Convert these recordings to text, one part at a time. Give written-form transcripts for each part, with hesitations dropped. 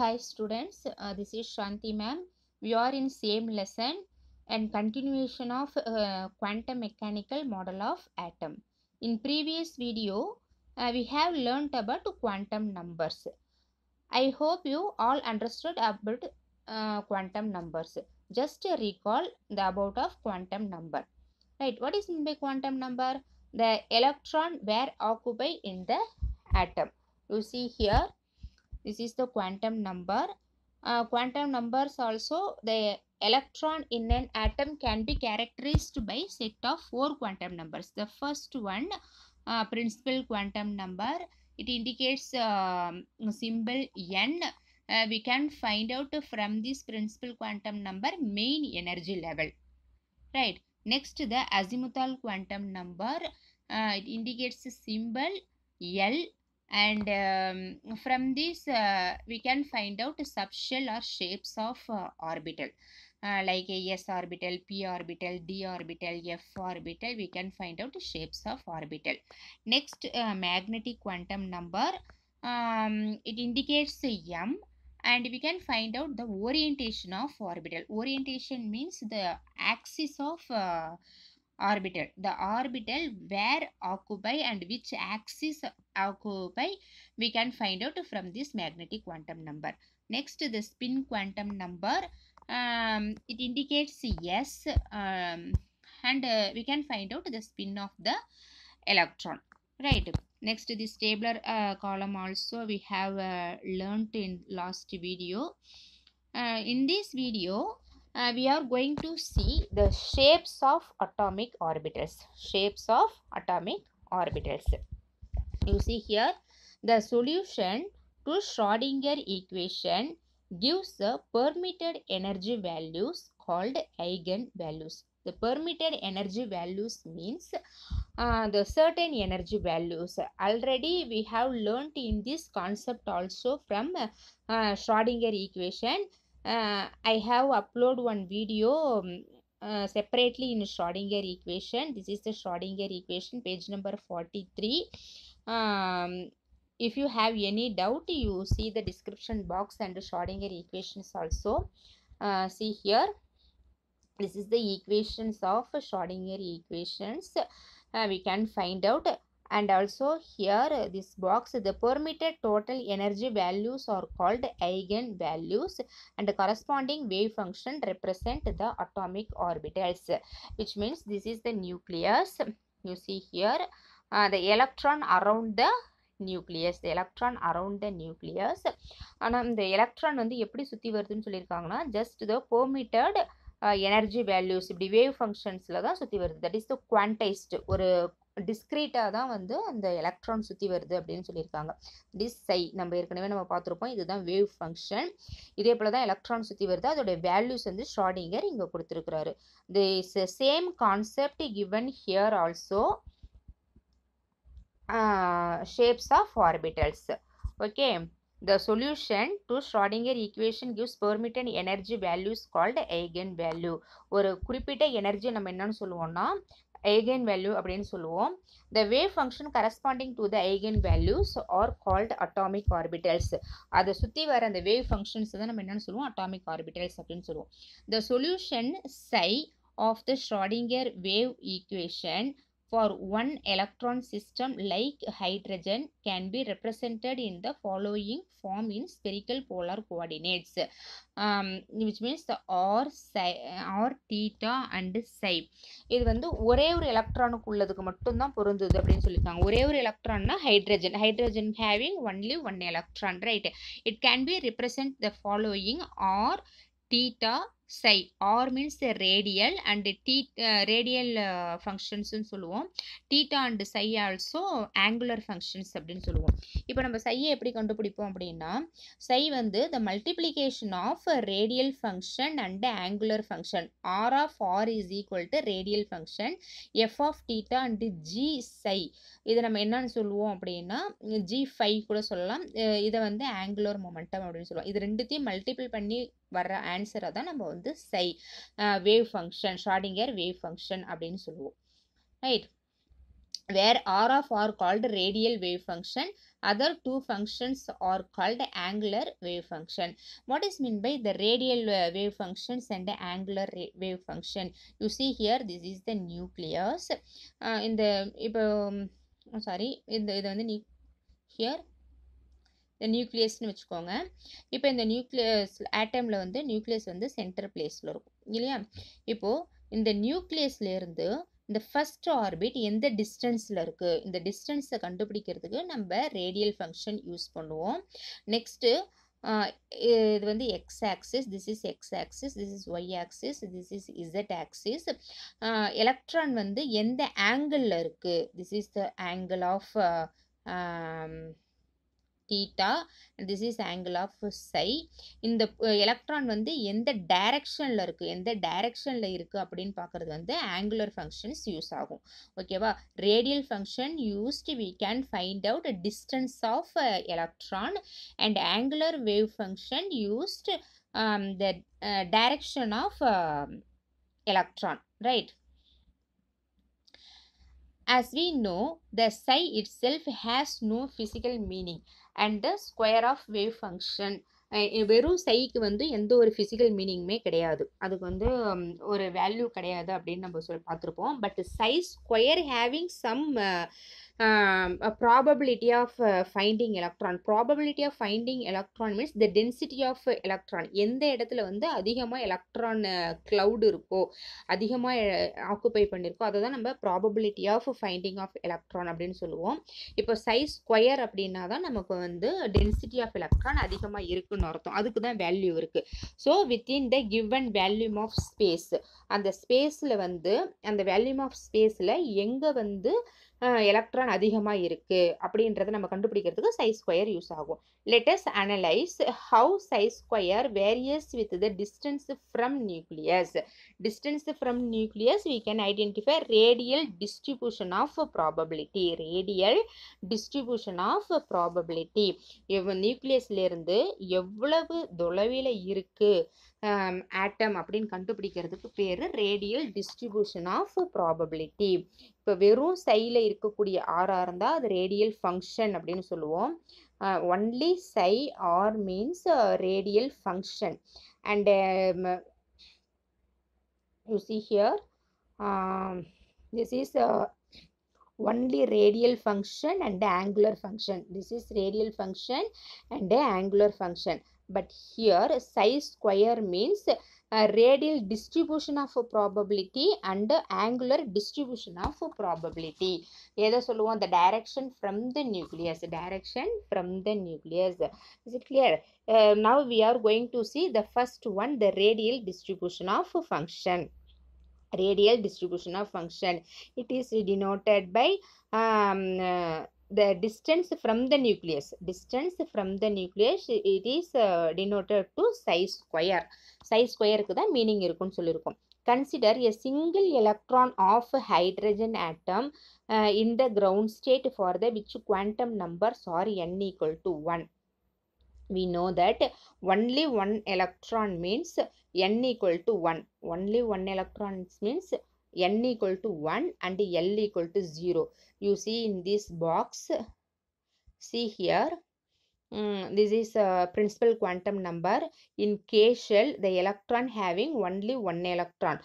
Hi students, this is Shanti ma'am. We are in same lesson and continuation of quantum mechanical model of atom. In previous video, we have learnt about quantum numbers. I hope you all understood about quantum numbers. Just recall the about of quantum number. Right, what is meant by quantum number? The electron were occupied in the atom. You see here, this is the quantum number. Quantum numbers also, the electron in an atom can be characterized by set of 4 quantum numbers. The first one, principal quantum number, it indicates symbol n. We can find out from this principal quantum number main energy level, right? Next, the azimuthal quantum number, it indicates the symbol L, and from this we can find out subshell or shapes of orbital, like a s orbital, p orbital, d orbital, f orbital. We can find out the shapes of orbital. Next, magnetic quantum number, it indicates m, and we can find out the orientation of orbital. Orientation means the axis of orbital, the orbital where occupy and which axis occupy, we can find out from this magnetic quantum number. Next, the spin quantum number, it indicates s, and we can find out the spin of the electron, right? Next, this tabular column also we have learnt in last video. In this video, we are going to see the shapes of atomic orbitals. Shapes of atomic orbitals. You see here, the solution to Schrodinger equation gives the permitted energy values called eigenvalues. The permitted energy values means the certain energy values. Already we have learnt in this concept also from Schrodinger equation. I have uploaded one video separately in Schrodinger equation. This is the Schrodinger equation, page number 43. If you have any doubt, you see the description box and the Schrodinger equations also. See here, this is the equations of Schrodinger equations. We can find out, and also here this box, the permitted total energy values are called eigenvalues, and the corresponding wave function represent the atomic orbitals, which means this is the nucleus. You see here, the electron around the nucleus, the electron around the nucleus. ஆனால் இந்த electron வந்து எப்படி சுற்றி வருதுன்னு சொல்லியிருக்காங்கன்னா, just the permitted energy values இப்படி wave ஃபங்க்ஷன்ஸில் தான் சுற்றி வருது. தட் இஸ் த குவான்டைஸ்டு, ஒரு டிஸ்க்ரீட்டாக தான் வந்து அந்த எலக்ட்ரான் சுற்றி வருது அப்படின்னு சொல்லியிருக்காங்க. டிஸ் சை நம்ம ஏற்கனவே நம்ம பார்த்துருப்போம், இதுதான் வேவ் ஃபங்க்ஷன். இதே போல் தான் எலக்ட்ரான் சுற்றி வருது. அதோடைய வேல்யூஸ் வந்து ஷ்ராடிங்கர் இங்கே கொடுத்துருக்குறாரு. This same concept given here also, shapes of orbitals. Okay, the solution to Schrodinger equation gives permitted energy values called eigenvalue. ஒரு குறிப்பிட்ட எனர்ஜி நம்ம என்னன்னு சொல்லுவோம்னா eigenvalue அப்படின்னு சொல்லுவோம். The wave function corresponding to the eigenvalues are called atomic orbitals. அதை சுற்றி வர அந்த wave functions தான் நம்ம என்னன்னு சொல்லுவோம், atomic orbitals அப்படின்னு சொல்லுவோம். The solution psi of the Schrodinger wave equation for one electron system like hydrogen can be represented in the following form in spherical polar coordinates, which means the r theta and psi. இது வந்து ஒரே ஒரு எலக்ட்ரானுக்கு உள்ளதுக்கு மட்டும்தான் பொருந்துது அப்படின்னு சொல்லியிருக்காங்க. ஒரே ஒரு எலக்ட்ரான்னா hydrogen having only one electron, right? It can be represent the following r theta psi. R means radial and radial functions சொல்லுவோம். theta and psi also angular functions அப்படின்னு சொல்லுவோம். இப்போ நம்ம psi எப்படி கண்டுபிடிப்போம் அப்படின்னா, psi வந்து the multiplication of radial function and angular function. R of r is equal to radial function, f of theta and g psi. இதை நம்ம என்னன்னு சொல்லுவோம் அப்படின்னா g5 கூட சொல்லலாம். இதை வந்து angular momentum அப்படின்னு சொல்லுவோம். இது ரெண்டுத்தையும் மல்டிபிள் பண்ணி வர்ற ஆன்சரை தான் நம்ம வந்து psi wave function, Schrodinger wave function அப்படின்னு சொல்லுவோம், right? Where r of r called radial wave function, Other two functions are called angular wave function. What is meant by the radial wave functions and the angular wave function? You see here, this is the nucleus. In the sorry, இது வந்து here the nucleusனு வச்சுக்கோங்க. இப்போ இந்த nucleus ஆட்டமில் வந்து nucleus வந்து centre பிளேஸில் இருக்கும் இல்லையா? இப்போது இந்த நியூக்ளியஸ்லேருந்து இந்த ஃபர்ஸ்ட் ஆர்பிட் எந்த டிஸ்டன்ஸில் இருக்குது, இந்த டிஸ்டன்ஸை கண்டுபிடிக்கிறதுக்கு நம்ம ரேடியல் ஃபங்க்ஷன் யூஸ் பண்ணுவோம். நெக்ஸ்ட்டு இது வந்து x axis, this is x axis, this is y axis, this is z axis. Electron வந்து எந்த ஆங்கிளில் இருக்குது, this is the angle of theta, this is angle of psi. இந்த எலக்ட்ரான் வந்து எந்த டைரக்ஷனில் இருக்குது, எந்த டைரக்ஷனில் இருக்குது அப்படின்னு பார்க்குறது வந்து ஆங்குலர் ஃபங்க்ஷன்ஸ் யூஸ் ஆகும். ஓகேவா? Radial function used we can find out a distance of electron, and angular wave function used the direction of electron, right? As we know, the psi itself has no physical meaning, and the square of wave function வெறும் சைக்கு வந்து எந்த ஒரு physical மீனிங்குமே கிடையாது, அதுக்கு வந்து ஒரு value கிடையாது அப்படின்னு நம்ம பார்த்துருப்போம். But psi square having some probability of finding electron. Probability of finding electron means the density of electron. எந்த இடத்துல வந்து அதிகமாக எலக்ட்ரான் cloud இருக்கோ, அதிகமாக ஆக்குப்பை பண்ணியிருக்கோ, அதை தான் நம்ம probability of finding of electron அப்படின்னு சொல்லுவோம். இப்போ சைஸ் ஸ்கொயர் அப்படின்னா தான் நமக்கு வந்து டென்சிட்டி ஆஃப் எலக்ட்ரான் அதிகமாக இருக்குன்னு அர்த்தம், அதுக்கு தான் வேல்யூ இருக்குது. So within the given volume of space, அந்த ஸ்பேஸில் வந்து அந்த வேல்யூம் ஆஃப் ஸ்பேஸில் எங்கே வந்து எலக்ட்ரான் அதிகமாக இருக்குது அப்படின்றத நம்ம கண்டுபிடிக்கிறதுக்கு சை ஸ்கொயர் யூஸ் ஆகும். Let us analyze how psi square varies with the distance from nucleus. Distance from nucleus we can identify radial distribution of probability. Radial distribution of probability. நியூக்ளியஸ்லேருந்து எவ்வளவு தொலைவில் இருக்குது ஆட்டம் அப்படின்னு கண்டுபிடிக்கிறதுக்கு பேர் ரேடியல் டிஸ்ட்ரிபியூஷன் ஆஃப் ப்ராபபிலிட்டி. இப்போ வெறும் சையில் இருக்கக்கூடிய ஆராக இருந்தால் அது ரேடியல் ஃபங்க்ஷன் அப்படின்னு சொல்லுவோம். Only psi R means radial function. And you see here this is only radial function and angular function. This is radial function and angular function. But here psi square means radial distribution of probability and angular distribution of probability. எதை சொல்லுவோம்? The direction from the nucleus. Direction from the nucleus. Is it clear? Now we are going to see the first one, the radial distribution of function. Radial distribution of function. It is denoted by the distance from the nucleus. Distance from the nucleus, it is denoted to psi square. Psi square க்கு தான் meaning இருக்குன்னு சொல்லியிருக்கோம். Consider a single electron of hydrogen atom in the ground state for the which quantum numbers are n equal to 1. We know that only one electron means n equal to 1. Only one electron means n equal to 1 and L equal to 0. You see in this box, see here, this is a principal quantum number. In K shell, the electron having only one electron.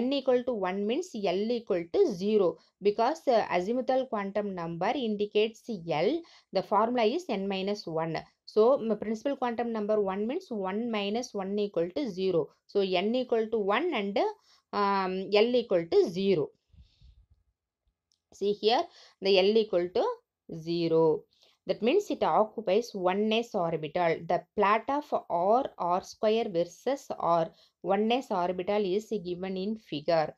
N equal to 1 means L equal to 0. Because azimuthal quantum number indicates L, the formula is n minus 1. So principal quantum number 1 means 1 minus 1 equal to 0. So n equal to 1 and L equal to 0. See here, the L equal to 0. That means it occupies 1s orbital. The plot of r square versus r 1s orbital is given in figure.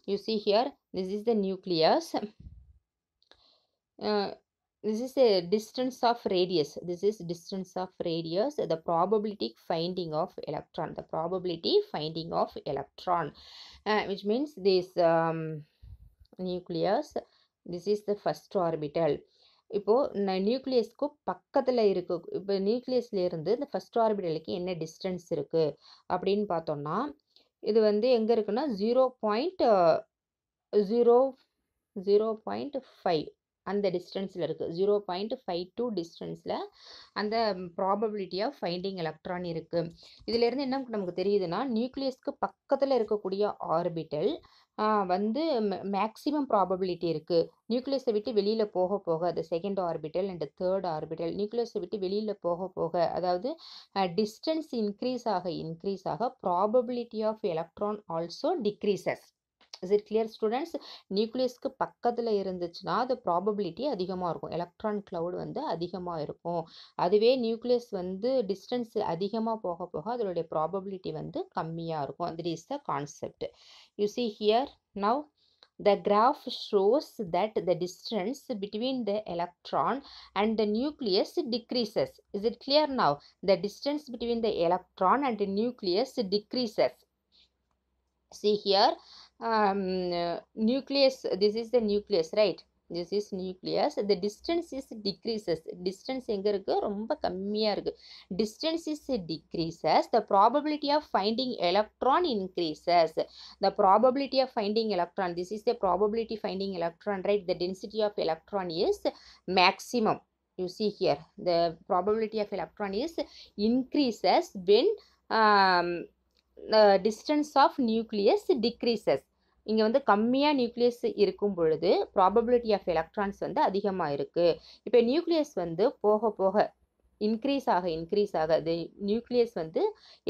You see here, this is the nucleus. This is a distance of radius. This is distance of radius. The probability finding of electron. The probability finding of electron, which means this nucleus. This is the first orbital. இப்போது நியூக்ளியஸ்க்கு பக்கத்தில் இருக்கு. இப்போ நியூக்ளியஸ்லேருந்து இந்த first ஆர்பிட்டலுக்கு என்ன distance இருக்குது அப்படின்னு பார்த்தோம்னா, இது வந்து எங்கே இருக்குன்னா 0.5. அந்த டிஸ்டன்ஸில் இருக்குது 0.52 டிஸ்டன்ஸில் அந்த ப்ராபபிலிட்டி ஆஃப் ஃபைண்டிங் எலக்ட்ரான் இருக்குது. இதிலேருந்து என்ன நமக்கு தெரியுதுன்னா நியூக்ளியஸ்க்கு பக்கத்தில் இருக்கக்கூடிய ஆர்பிட்டல் வந்து மேக்ஸிமம் ப்ராபபிலிட்டி இருக்குது. நியூக்ளியஸை விட்டு வெளியில் போக போக அது second orbital and third orbital நியூக்ளியஸை விட்டு வெளியில் போக போக அதாவது டிஸ்டன்ஸ் இன்க்ரீஸ் ஆக probability of electron also decreases. Is it clear students? நியூக்ளியஸ்க்கு பக்கத்தில் இருந்துச்சுன்னா அது ப்ராபபிலிட்டி அதிகமாக இருக்கும், எலக்ட்ரான் கிளவுட் வந்து அதிகமாக இருக்கும். அதுவே நியூக்ளியஸ் வந்து டிஸ்டன்ஸ் அதிகமாக போக போக அதனுடைய ப்ராபபிலிட்டி வந்து கம்மியாக இருக்கும். That is the concept. You see here now the graph shows that the distance between the electron and the nucleus decreases. Is it clear now? The distance between the electron and the nucleus decreases. See here, nucleus, this is the nucleus, right? This is nucleus. The distance is decreases. Distance எங்க இருக்கு? ரொம்ப கம்மியா இருக்கு. Distance is decreases. The probability of finding electron increases. The probability of finding electron. This is the probability finding electron, right? The density of electron is maximum. You see here, the probability of electron is increases when distance of nucleus decreases. இங்கே வந்து கம்மியாக nucleus இருக்கும் பொழுது probability of electrons வந்து அதிகமாக இருக்குது. இப்போ nucleus வந்து போக போக இன்க்ரீஸ் ஆக அது நியூக்ளியஸ் வந்து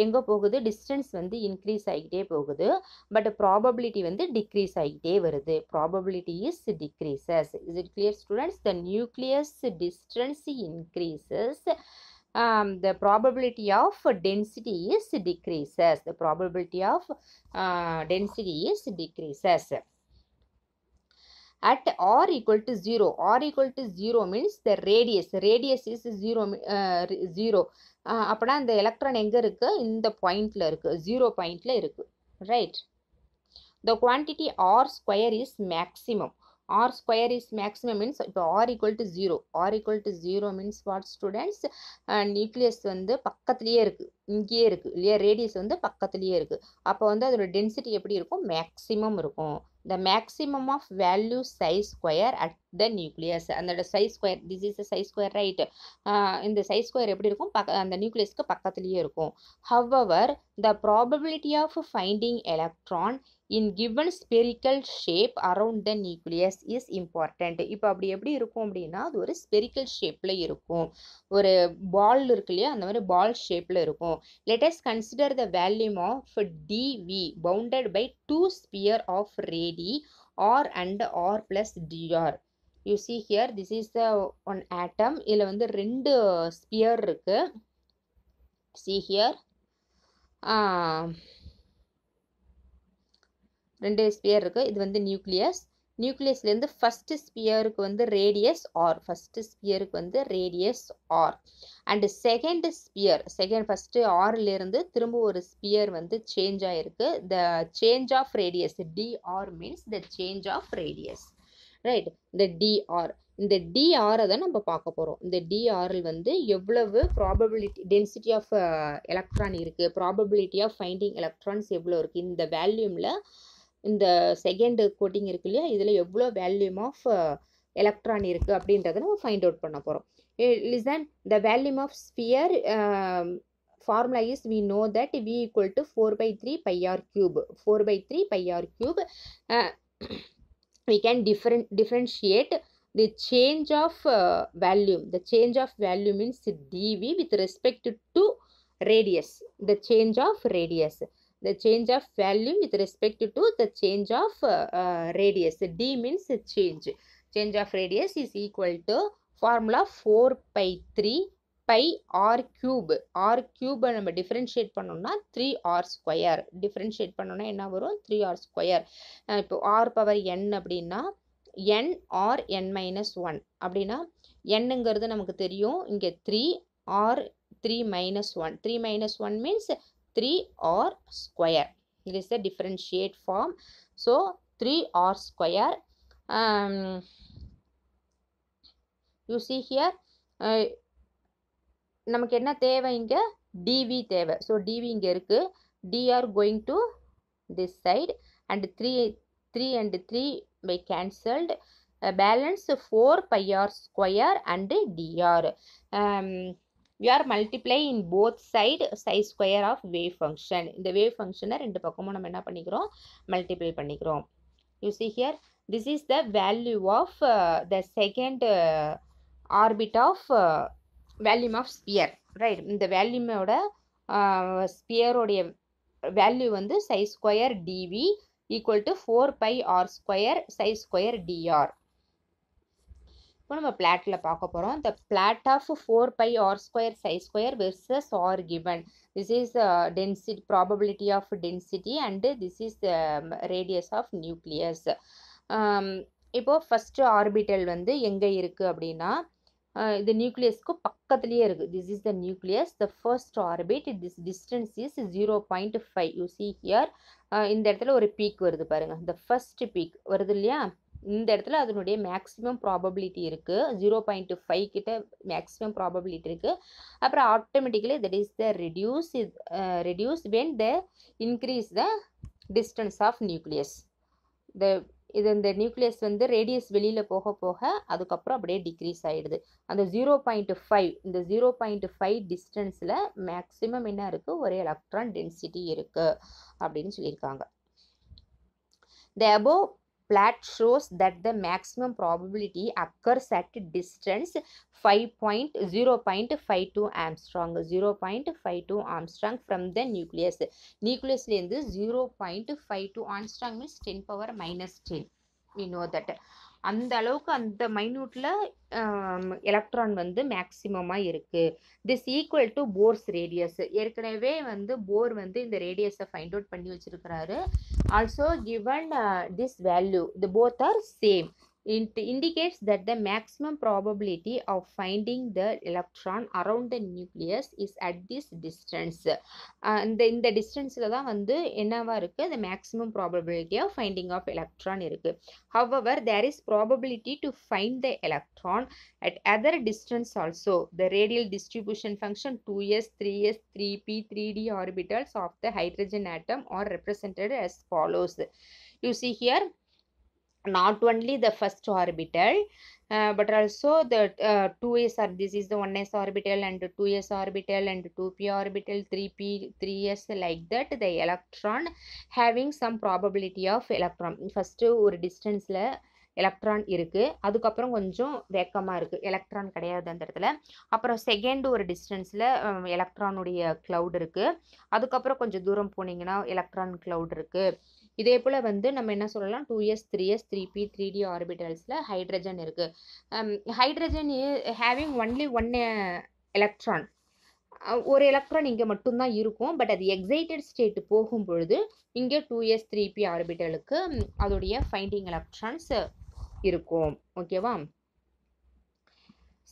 எங்கே போகுது? டிஸ்டன்ஸ் வந்து இன்க்ரீஸ் ஆகிட்டே போகுது. பட் ப்ராபபிலிட்டி வந்து டிக்ரீஸ் ஆகிட்டே வருது. Probability is decreases. Is it clear students? The nucleus distance increases. The probability of density is decreases. The probability of density is decreases. At r equal to 0. R equal to 0 means the radius. Radius is 0. அப்போனா இந்த electron எங்கே இருக்குது? இந்த பாயிண்டில் இருக்குது, 0 பாயிண்டில் இருக்குது, right? The quantity r square is maximum. R square is maximum means இப்போ r equal to 0. R equal to 0 means what students? Nucleus வந்து பக்கத்துலேயே இருக்குது, இங்கேயே இருக்குது இல்லையா? ரேடியஸ் வந்து பக்கத்துலேயே இருக்குது. அப்போ வந்து அதோட டென்சிட்டி எப்படி இருக்கும்? மேக்ஸிமம் இருக்கும். The maximum of value psi square at the nucleus. அந்த psi square, this is a psi square, right? இந்த psi square எப்படி இருக்கும்? அந்த நியூக்ளியஸ்க்கு பக்கத்துலேயே இருக்கும். However, the probability of finding electron in given spherical shape around the nucleus is important. இப்போ அப்படி எப்படி இருக்கும் அப்படின்னா அது ஒரு ஸ்பெரிக்கல் ஷேப்பில் இருக்கும். ஒரு பால் இருக்கு இல்லையா? அந்த மாதிரி பால் ஷேப்பில் இருக்கும். Let us consider the volume of dV bounded by two sphere of radii r and r plus dr. You see here, this is the one atom. இதில் வந்து ரெண்டு ஸ்பியர் இருக்கு. See here, ரெண்டு ஸ்பியர் இருக்கு. இது வந்து நியூக்ளியஸ். நியூக்ளியஸ்லேருந்து ஃபர்ஸ்ட் ஸ்பியருக்கு வந்து ரேடியஸ் ஆர், ஃபர்ஸ்ட் ஸ்பியருக்கு வந்து radius R. And second sphere, first ஆர்லேருந்து திரும்ப ஒரு ஸ்பியர் வந்து சேஞ்ச் ஆகிருக்கு. The change of radius dr means the change of radius, right? இந்த dr, இந்த dr தான் நம்ம பார்க்க போகிறோம். இந்த dr வந்து எவ்வளவு ப்ராபபிலிட்டி டென்சிட்டி ஆஃப் எலக்ட்ரான் இருக்குது, ப்ராபபிலிட்டி ஆஃப் ஃபைண்டிங் எலக்ட்ரான்ஸ் எவ்வளோ இருக்குது, இந்த வேல்யூமில் இந்த செகண்ட் கோட்டிங் இருக்கு இல்லையா? இதில் எவ்வளோ வேல்யூம் ஆஃப் எலக்ட்ரான் இருக்குது அப்படின்றத நம்ம ஃபைண்ட் அவுட் பண்ண போகிறோம். Listen, the volume of sphere formula is, we know that V equal to 4/3 pi r cube. 4/3 pi r cube. We can differentiate the change of volume. The change of volume means dV with respect to radius. The change of radius. The change of volume with respect to the change of radius. D means change. Change of radius is equal to formula 4/3 pi r cube. R cube நம்ம differentiate பண்ணோம்னா 3r square. differentiate பண்ணோம்னா என்ன வரும்? 3r square. இப்போ r power n அப்படின்னா n or n minus 1 அப்படின்னா nங்கிறது நமக்கு தெரியும். இங்கே 3 or 3 minus 1. 3 minus 1 means 3r square. It is the differentiate form. So 3r square. You see here, நமக்கு என்ன தேவை? இங்கே dV தேவை. ஸோ dV இங்கே இருக்குது. dr going to this side and 3 and 3 by cancelled. balance 4 pi r square and dr. We are multiply in both side psi square of wave function. இந்த wave function ரெண்டு பக்கமும் நம்ம என்ன பண்ணிக்கிறோம் multiply பண்ணிக்கிறோம். You see here, this is the value of the second orbit of volume of sphere, right? இந்த volume ஓட sphere உடைய value வந்து psi square dv equal to 4 pi r square psi square dr. இப்போ நம்ம பிளாட்டில் பார்க்க போகிறோம். The plot of 4 pi r square psi square versus r given. This is density, probability of density, and this is radius of nucleus. இப்போ first orbital வந்து எங்கே இருக்குது அப்படின்னா இந்த நியூக்ளியஸ்க்கு பக்கத்துலேயே இருக்குது. This is the nucleus. The first orbit, this distance is 0.5. You see here, இந்த இடத்துல ஒரு பீக் வருது பாருங்க. The first peak வருது இல்லையா, இந்த இடத்துல அதனுடைய மேக்ஸிமம் ப்ராபபிலிட்டி இருக்குது. 0.5 கிட்ட மேக்ஸிமம் ப்ராபபிலிட்டி இருக்குது. அப்புறம் automatically that is the reduce when the increase the distance of nucleus. இந்த நியூக்ளியஸ் வந்து ரேடியஸ் வெளியில் போக போக அதுக்கப்புறம் அப்படியே டிக்ரீஸ் ஆகிடுது. அந்த 0.5 இந்த 0.5 டிஸ்டன்ஸில் மேக்ஸிமம் என்ன இருக்குது, ஒரு எலக்ட்ரான் டென்சிட்டி இருக்குது அப்படின்னு சொல்லியிருக்காங்க. The above plot shows that the maximum probability occurs at distance 0.52 Armstrong. 0.52 Armstrong from the nucleus. Nucleusலேருந்து 0.52 Armstrong means 10 power minus 10. We know that. அந்த அளவுக்கு அந்த மைனூட்டில் எலக்ட்ரான் வந்து மேக்ஸிமமாக இருக்குது. This equal to Bohr's radius. ஏற்கனவே வந்து போர் வந்து இந்த ரேடியஸை ஃபைண்ட் அவுட் பண்ணி வச்சுருக்கிறாரு. Also given this value, the both are same. It indicates that the maximum probability of finding the electron around the nucleus is at this distance. இந்த டிஸ்டன்ஸில் தான் வந்து என்னவா இருக்குது, the maximum probability of finding of electron இருக்குது. However, there is probability to find the electron at other distance also. The radial distribution function 2s, 3s, 3p, 3d orbitals of the hydrogen atom are represented as follows. You see here, not only the first orbital but also the 2s or this is the 1s orbital and 2s orbital and 2p orbital, 3p, 3s, like that the electron having some probability of electron. first ஒரு டிஸ்டன்ஸில் electron இருக்குது, அதுக்கப்புறம் கொஞ்சம் வேக்கமாக இருக்குது, electron கிடையாது அந்த இடத்துல. அப்புறம் செகண்ட் ஒரு டிஸ்டன்ஸில் எலக்ட்ரானுடைய க்ளவுட் இருக்குது, அதுக்கப்புறம் கொஞ்சம் தூரம் போனீங்கன்னா எலக்ட்ரான் க்ளவுட் இருக்குது. இதே போல் வந்து நம்ம என்ன சொல்லலாம், 2s, 3s, 3p, 3d ஆர்பிட்டல்ஸில் ஹைட்ரஜன் இருக்குது. Hydrogen having only one electron, ஒரு எலக்ட்ரான் இங்கே மட்டும்தான் இருக்கும். பட் அது எக்ஸைட்டட் ஸ்டேட் போகும் பொழுது இங்கே 2s, 3p ஆர்பிட்டலுக்கு அதோடைய ஃபைண்டிங் எலக்ட்ரான்ஸ் இருக்கும். ஓகேவா?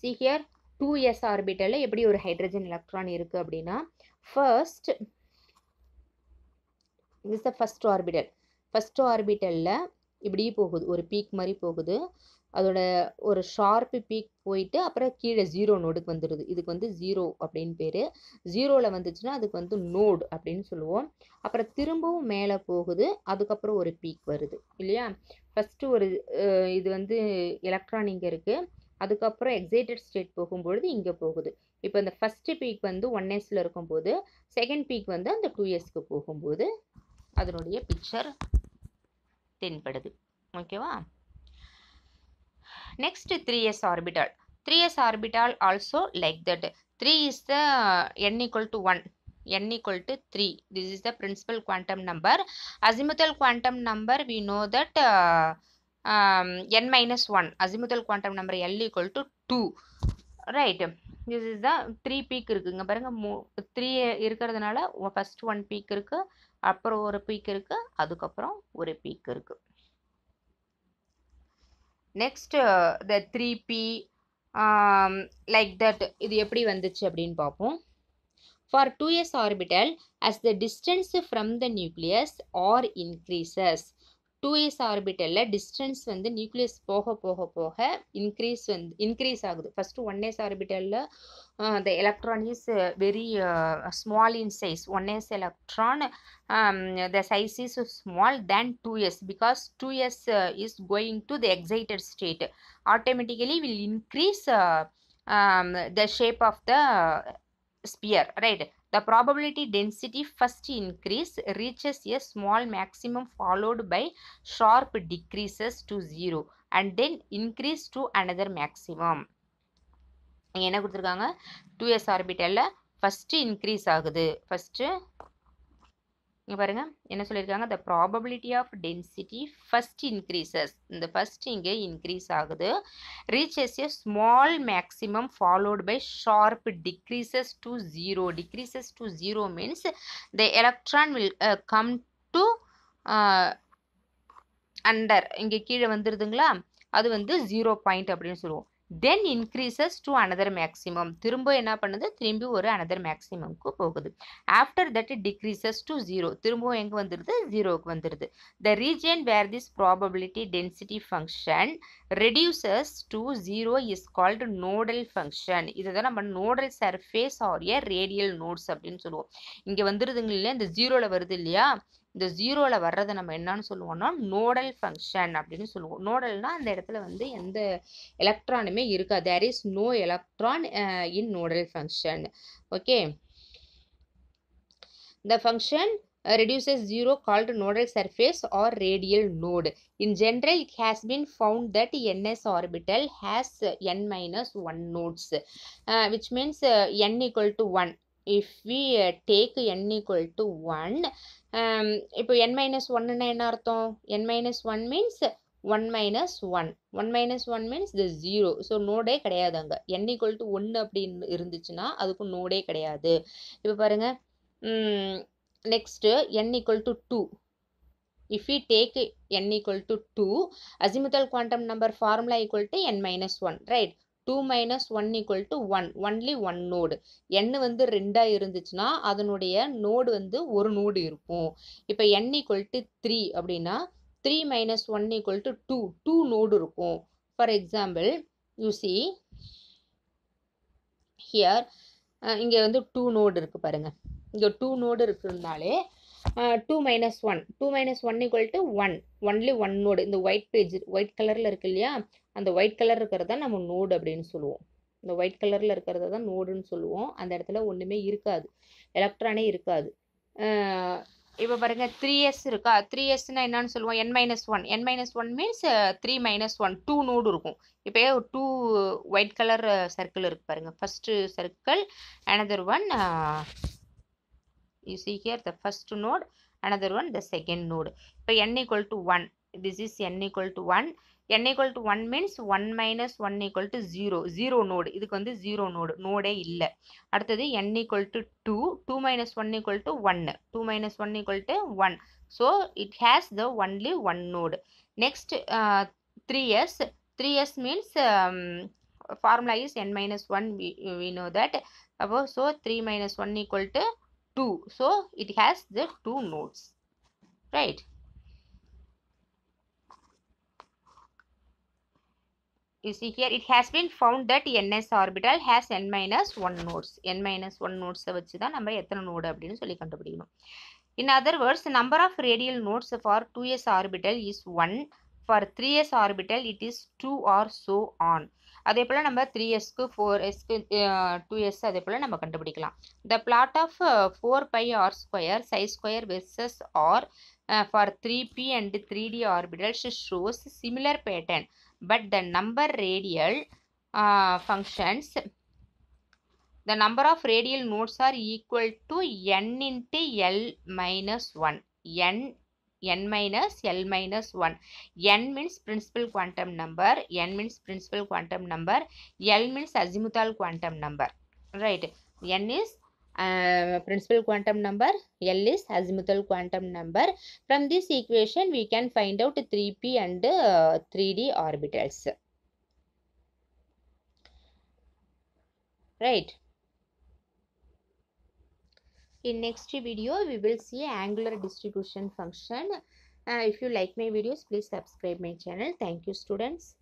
see here 2s ஆர்பிட்டலில் எப்படி ஒரு ஹைட்ரஜன் எலக்ட்ரான் இருக்குது அப்படின்னா, first this is the first orbital. First ஆர்பிட்டலில் இப்படி போகுது, ஒரு பீக் மாதிரி போகுது. அதோட ஒரு ஷார்ப்பு பீக் போயிட்டு அப்புறம் கீழே 0 நோடுக்கு வந்துடுது. இதுக்கு வந்து 0 அப்படின்னு பேர். 0ல் வந்துச்சுன்னா அதுக்கு வந்து நோடு அப்படின்னு சொல்லுவோம். அப்புறம் திரும்பவும் மேலே போகுது, அதுக்கப்புறம் ஒரு பீக் வருது இல்லையா. ஃபஸ்ட்டு ஒரு இது வந்து எலக்ட்ரான் இங்கே இருக்குது, அதுக்கப்புறம் எக்ஸைட்டட் ஸ்டேட் போகும்பொழுது இங்கே போகுது. இப்போ இந்த ஃபஸ்ட்டு பீக் வந்து 1sல இருக்கும்போது செகண்ட் பீக் வந்து அந்த 2sக்கு போகும்போது அதனுடைய பிக்சர் தென்படுது. ஓகேவா? Next 3s orbital. 3s orbital also like that. 3 is the n equal to 1, n equal to 3. This is the principal quantum number. Azimuthal quantum number we know that n minus 1. Azimuthal quantum number L equal to 2. Right. This is the 3 peak இருக்குங்க பாருங்க. 3 இருக்கிறதுனால first 1 peak இருக்கு, அப்புறம் ஒரு peak இருக்கு, அதுக்கப்புறம் ஒரு peak இருக்கு. Next the 3p like that. இது எப்படி வந்துச்சு அப்படின்னு பார்ப்போம். For 2s orbital, as the distance from the nucleus or increases, 2s ஆர்பிட்டல்ல டிஸ்டன்ஸ் வந்து நியூக்ளியஸ் போக போக போக இன்க்ரீஸ் ஆகுது. ஃபர்ஸ்ட் 1s ஆர்பிட்டல்ல the electron is very small in size. 1s electron the size is small than 2s because 2s is going to the excited state. Automatically will increase the shape of the sphere, right? The probability density first increase reaches a small maximum followed by sharp decreases to 0 and then increase to another maximum. இங்க என்ன கொடுத்துருக்காங்க 2s ஆர்பிட்டல்ல first increase ஆகுது. First இங்க பாருங்க என்ன சொல்லியிருக்காங்க the probability of density first increases. இந்த first இங்க இன்க்ரீஸ் ஆகுது. reaches a small maximum followed by sharp decreases to 0. Decreases to 0 means the electron will come to under இங்க கீழே வந்துருதுங்களா அது வந்து 0 பாயிண்ட் அப்படின்னு சொல்லுவோம். then increases to another maximum. திரும்ப என்ன பண்ணுது திரும்பி ஒரு another maximumக்கு போகுது. after that it decreases to 0. திரும்ப எங்க வந்துருது 0க்கு வந்துருது. the region where this probability density function reduces to 0 is called nodal function. இதுதான் நம்ம nodal surface or a radial nodes அப்படின்னு சொல்லுவோம். இங்க வந்துருதுங்க இல்லையா இந்த 0ல வருது இல்லையா இந்த 0ல வர்றதை நம்ம என்னன்னு சொல்லுவோம்னா நோடல் ஃபங்க்ஷன் அப்படின்னு சொல்லுவோம். நோடல்னா அந்த இடத்துல வந்து எந்த எலக்ட்ரானுமே இருக்காது. there is no electron in nodal function. okay, the function reduces 0 called nodal surface or radial node. In general it has been found that ns orbital has n minus 1 nodes, which means n equal to 1. if we take n equal to 1, இப்போ n minus 1 னா என்ன அர்த்தம் n minus 1 means 1 minus 1. 1 minus 1 means the 0. So நோடே கிடையாது அங்கே. n equal to 1 அப்படின்னு இருந்துச்சுன்னா அதுக்கு நோடே கிடையாது. இப்போ பாருங்க next n equal to 2. if we take n equal to 2, azimuthal quantum number formula equal to n minus 1, right? 2 minus 1 equal to 1. only one node. n வந்து 2 இருந்துச்சுன்னா அதனுடைய நோடு வந்து ஒரு நோடு இருக்கும். இப்போ n equal to 3 அப்படின்னா 3 minus 1 equal to 2. 2 node இருக்கும். for example you see here இங்க வந்து 2 நோடு இருக்கு பாருங்க. இங்க 2 node இருக்குனாலே 2 minus 1. 2 minus 1 equal to 1. only one node. இந்த ஒயிட் பேஜ் ஒயிட் கலர்ல இருக்கு இல்லையா அந்த ஒயிட் கலர் இருக்கிறத நம்ம நோடு அப்படின்னு சொல்லுவோம். இந்த ஒயிட் கலர்ல இருக்கிறத தான் நோடுன்னு சொல்லுவோம். அந்த இடத்துல ஒண்ணுமே இருக்காது, எலக்ட்ரானே இருக்காது. இப்போ பாருங்க 3s இருக்கா 3sனா என்னன்னு சொல்லுவோம் n minus 1. n minus 1 means 3 minus 1. 2 node இருக்கும். இப்போ 2 ஒயிட் கலர் சர்க்கிள் இருக்கு பாருங்க. First circle another one you see here the first node, another one the second node. இப்போ n equal to 1. this is n equal to 1. n equal to 1 means 1 minus 1 equal to 0. 0 node. இதுக்கு வந்து 0 node. நோடே இல்லை. அடுத்தது n equal to 2. 2 minus 1 equal to 1. 2 minus 1 equal to 1. So it has the only one node. Next 3s. 3s means formula is n minus 1. We know that. So 3 minus 1 equal to 2. So it has the 2 nodes. Right. You see here it has been found that ns orbital has n minus 1 nodes. n minus 1 nodes வச்சு தான் நம்ம எத்தனை node அப்படின்னு சொல்லி கண்டுபிடிக்கணும். In other words, number of radial nodes for 2s orbital is 1. For 3s orbital it is 2 or so on. அதே போல நம்ம 3sக்கு 4sக்கு 2s அதே போல நம்ம கண்டுபிடிக்கலாம். The plot of 4 pi r square psi square versus r for 3p and 3d orbitals shows similar pattern, but the number radial functions, the number of radial nodes are equal to n into l minus 1. n minus l minus 1. n means principal quantum number, n means principal quantum number, l means azimuthal quantum number, right? n is principal quantum number, l is azimuthal quantum number. From this equation we can find out 3p and 3d orbitals, right? In next video we will see angular distribution function. If you like my videos, please subscribe my channel. Thank you, students.